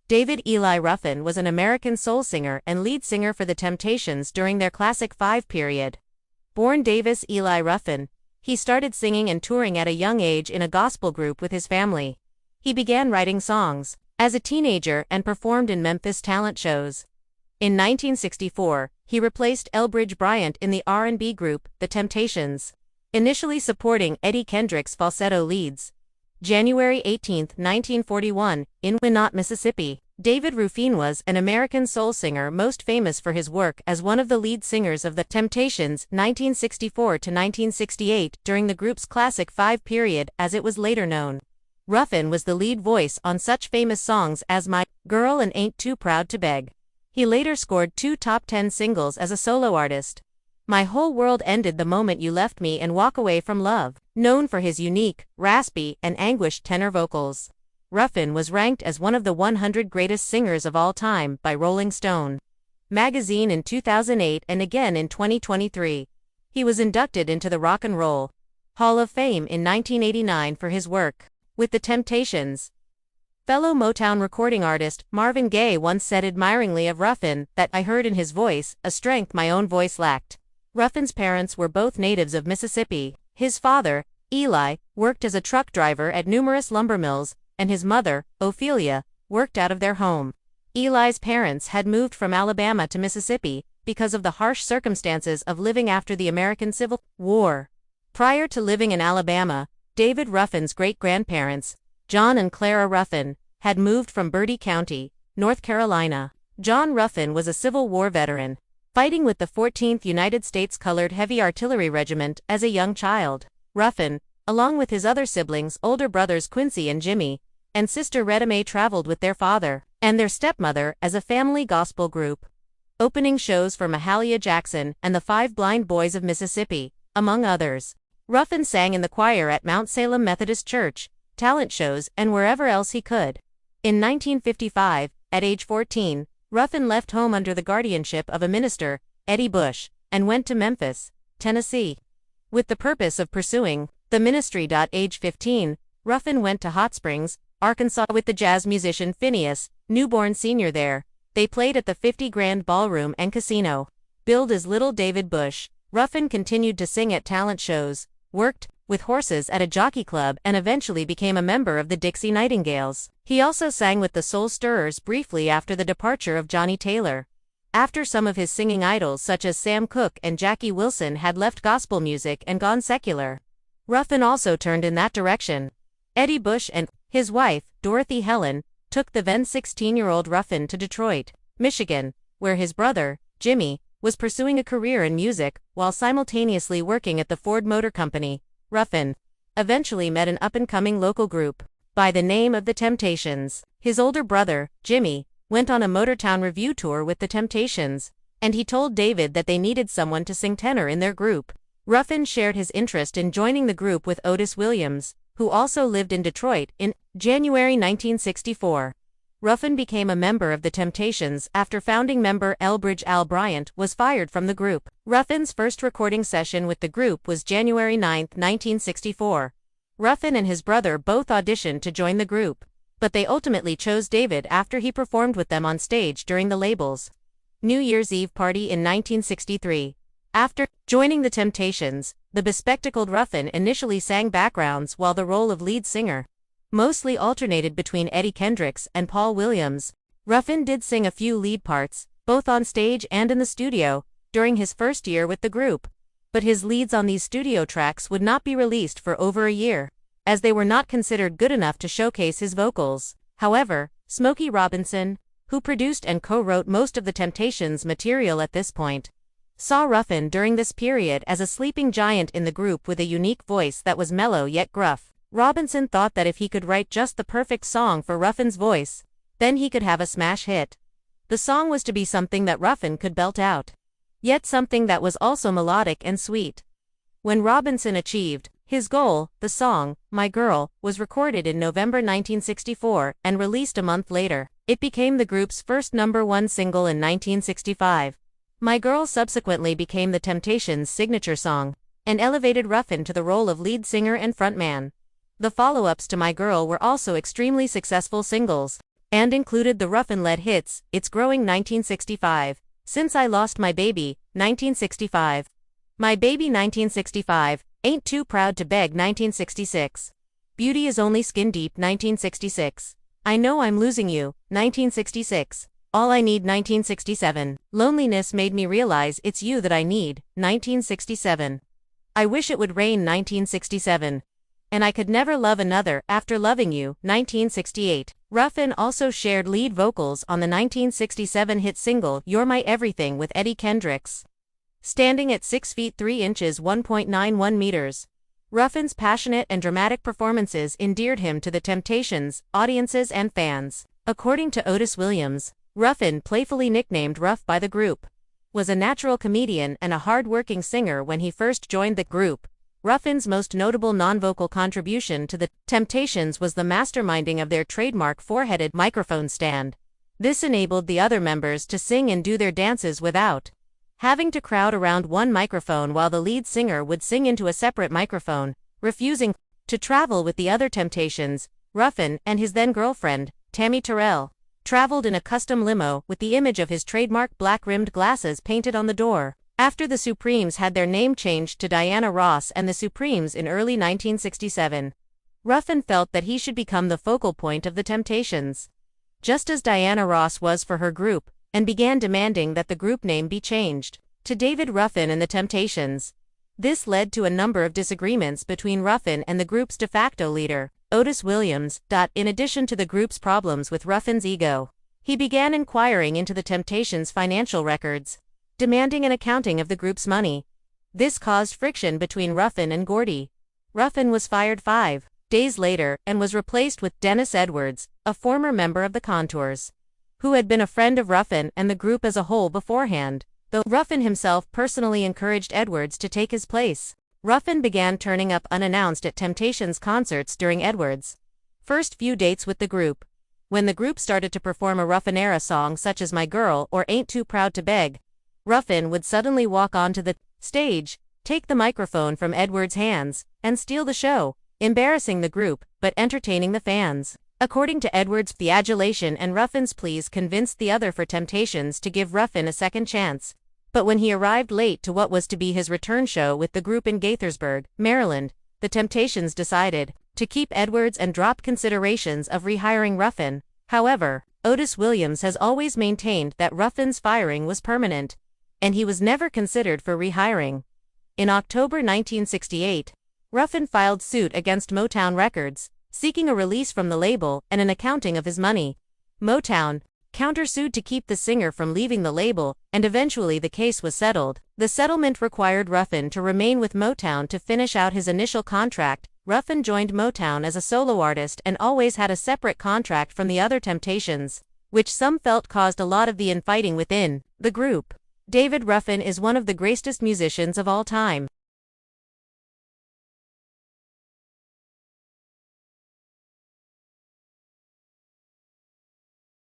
David Eli Ruffin was an American soul singer and lead singer for the Temptations during their Classic 5 period. Born Davis Eli Ruffin, he started singing and touring at a young age in a gospel group with his family. He began writing songs as a teenager and performed in Memphis talent shows. In 1964, he replaced Elbridge Bryant in the R&B group, The Temptations, initially supporting Eddie Kendrick's falsetto leads. January 18, 1941, in Minot, Mississippi, David Ruffin was an American soul singer most famous for his work as one of the lead singers of The Temptations 1964 to 1968 during the group's Classic 5 period as it was later known. Ruffin was the lead voice on such famous songs as My Girl and Ain't Too Proud to Beg. He later scored 2 top 10 singles as a solo artist. My Whole World Ended the Moment You Left Me and Walk Away from Love. Known for his unique, raspy, and anguished tenor vocals, Ruffin was ranked as one of the 100 greatest singers of all time by Rolling Stone magazine in 2008 and again in 2023. He was inducted into the Rock and Roll Hall of Fame in 1989 for his work with The Temptations. Fellow Motown recording artist Marvin Gaye once said admiringly of Ruffin that I heard in his voice a strength my own voice lacked. Ruffin's parents were both natives of Mississippi. His father, Eli, worked as a truck driver at numerous lumber mills, and his mother, Ophelia, worked out of their home. Eli's parents had moved from Alabama to Mississippi because of the harsh circumstances of living after the American Civil War. Prior to living in Alabama, David Ruffin's great-grandparents, John and Clara Ruffin, had moved from Bertie County, North Carolina. John Ruffin was a Civil War veteran, fighting with the 14th United States Colored Heavy Artillery Regiment as a young child. Ruffin, along with his other siblings, older brothers Quincy and Jimmy, and sister Retta Mae, traveled with their father and their stepmother as a family gospel group, opening shows for Mahalia Jackson and the 5 Blind Boys of Mississippi, among others. Ruffin sang in the choir at Mount Salem Methodist Church, talent shows, and wherever else he could. In 1955, at age 14, Ruffin left home under the guardianship of a minister, Eddie Bush, and went to Memphis, Tennessee, with the purpose of pursuing the ministry. Age 15, Ruffin went to Hot Springs, Arkansas with the jazz musician Phineas, newborn senior there. They played at the 50 Grand Ballroom and Casino. Billed as Little David Bush, Ruffin continued to sing at talent shows, worked with horses at a jockey club, and eventually became a member of the Dixie Nightingales. He also sang with the Soul Stirrers briefly after the departure of Johnny Taylor. After some of his singing idols such as Sam Cooke and Jackie Wilson had left gospel music and gone secular, Ruffin also turned in that direction. Eddie Bush and his wife, Dorothy Helen, took the then 16-year-old Ruffin to Detroit, Michigan, where his brother, Jimmy, was pursuing a career in music while simultaneously working at the Ford Motor Company. Ruffin eventually met an up-and-coming local group by the name of The Temptations. His older brother, Jimmy, went on a Motortown review tour with The Temptations, and he told David that they needed someone to sing tenor in their group. Ruffin shared his interest in joining the group with Otis Williams, who also lived in Detroit. In January 1964, Ruffin became a member of The Temptations after founding member Elbridge Al Bryant was fired from the group. Ruffin's first recording session with the group was January 9, 1964. Ruffin and his brother both auditioned to join the group, but they ultimately chose David after he performed with them on stage during the label's New Year's Eve party in 1963. After joining The Temptations, the bespectacled Ruffin initially sang backgrounds while the role of lead singer mostly alternated between Eddie Kendricks and Paul Williams. Ruffin did sing a few lead parts, both on stage and in the studio, during his first year with the group, but his leads on these studio tracks would not be released for over a year, as they were not considered good enough to showcase his vocals. However, Smokey Robinson, who produced and co-wrote most of The Temptations' material at this point, saw Ruffin during this period as a sleeping giant in the group with a unique voice that was mellow yet gruff. Robinson thought that if he could write just the perfect song for Ruffin's voice, then he could have a smash hit. The song was to be something that Ruffin could belt out, yet something that was also melodic and sweet. When Robinson achieved his goal, the song, My Girl, was recorded in November 1964 and released a month later. It became the group's first #1 single in 1965. My Girl subsequently became The Temptations' signature song, and elevated Ruffin to the role of lead singer and frontman. The follow-ups to My Girl were also extremely successful singles. and included the Ruffin-led hits, It's Growing 1965, Since I Lost My Baby, 1965, My Baby 1965, Ain't Too Proud to Beg 1966, Beauty Is Only Skin Deep 1966, I Know I'm Losing You, 1966, All I Need 1967, Loneliness Made Me Realize It's You That I Need, 1967, I Wish It Would Rain 1967, and I Could Never Love Another After Loving You, 1968. Ruffin also shared lead vocals on the 1967 hit single You're My Everything with Eddie Kendricks. Standing at 6 feet 3 inches 1.91 meters, Ruffin's passionate and dramatic performances endeared him to the Temptations, audiences and fans. According to Otis Williams, Ruffin, playfully nicknamed Ruff by the group, was a natural comedian and a hard-working singer when he first joined the group. Ruffin's most notable non-vocal contribution to the Temptations was the masterminding of their trademark four-headed microphone stand. This enabled the other members to sing and do their dances without having to crowd around one microphone while the lead singer would sing into a separate microphone. Refusing to travel with the other Temptations, Ruffin and his then-girlfriend, Tammy Terrell, traveled in a custom limo with the image of his trademark black-rimmed glasses painted on the door. After the Supremes had their name changed to Diana Ross and the Supremes in early 1967, Ruffin felt that he should become the focal point of the Temptations, just as Diana Ross was for her group, and began demanding that the group name be changed to David Ruffin and the Temptations. This led to a number of disagreements between Ruffin and the group's de facto leader, Otis Williams. In addition to the group's problems with Ruffin's ego, he began inquiring into the Temptations' financial records, demanding an accounting of the group's money. This caused friction between Ruffin and Gordy. Ruffin was fired 5 days later and was replaced with Dennis Edwards, a former member of the Contours, who had been a friend of Ruffin and the group as a whole beforehand, though Ruffin himself personally encouraged Edwards to take his place. Ruffin began turning up unannounced at Temptations concerts during Edwards' first few dates with the group. When the group started to perform a Ruffin-era song such as My Girl or Ain't Too Proud to Beg, Ruffin would suddenly walk onto the stage, take the microphone from Edwards' hands, and steal the show, embarrassing the group, but entertaining the fans. According to Edwards, the adulation and Ruffin's pleas convinced the other for Temptations to give Ruffin a second chance. But when he arrived late to what was to be his return show with the group in Gaithersburg, Maryland, the Temptations decided to keep Edwards and drop considerations of rehiring Ruffin. However, Otis Williams has always maintained that Ruffin's firing was permanent, and he was never considered for rehiring. In October 1968, Ruffin filed suit against Motown Records, seeking a release from the label and an accounting of his money. Motown countersued to keep the singer from leaving the label, and eventually the case was settled. The settlement required Ruffin to remain with Motown to finish out his initial contract. Ruffin joined Motown as a solo artist and always had a separate contract from the other Temptations, which some felt caused a lot of the infighting within the group. David Ruffin is one of the greatest musicians of all time.